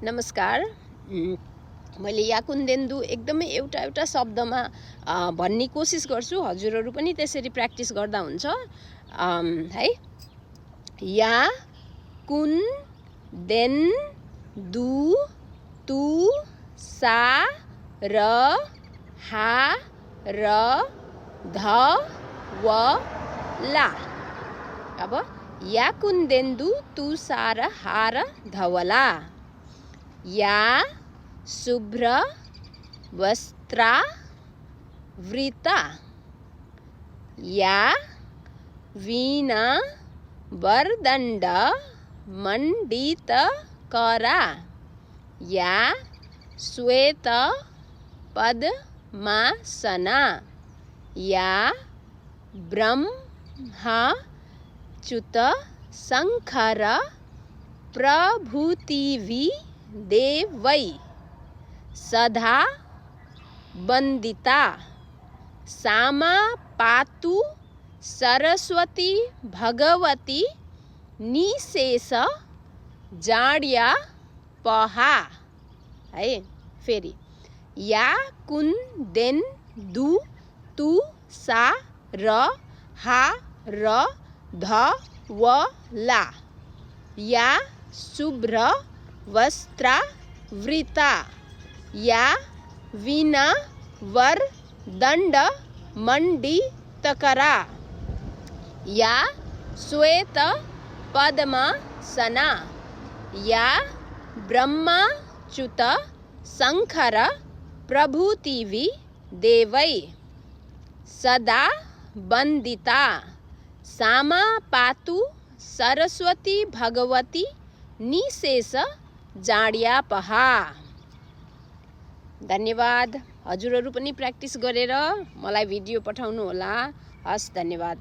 नमस्कार। मैले याकुन्देन्दु एकदमै एउटा शब्दमा भन्ने कोसिस गर्छु। हजुरहरू पनि त्यसरी प्र्याक्टिस गर्दा हुन्छ है। या कुन देन दु तु सा र हा र ध व ला। अब या कुन्देन्दु तु सा र हा र धवला। या शुभ्र वस्त्रावृता। या वीणा वरदण्ड मण्डितकरा। या श्वेत पद्मासना। या ब्रह्मच्युत शंकर प्रभृतिवि देवै सदा वन्दिता। सामा पातु सरस्वती भगवती निशेष जाड्यापहा। है फेरि या कुन देन दु तु सा र हा र ध व ला। या शुभ्र वस्त्रावृता। या वीणा वरदण्ड मण्डितकरा। या श्वेत पद्मासना। या ब्रह्मच्युत शंकर प्रभृतिवि देवै सदा वन्दिता। सामा पातु सरस्वती भगवती निशेष जाड्यापहा। धन्यवाद। हजुरहरू पनि प्र्याक्टिस गरेर मलाई भिडियो पठाउनु होला। हस्, धन्यवाद।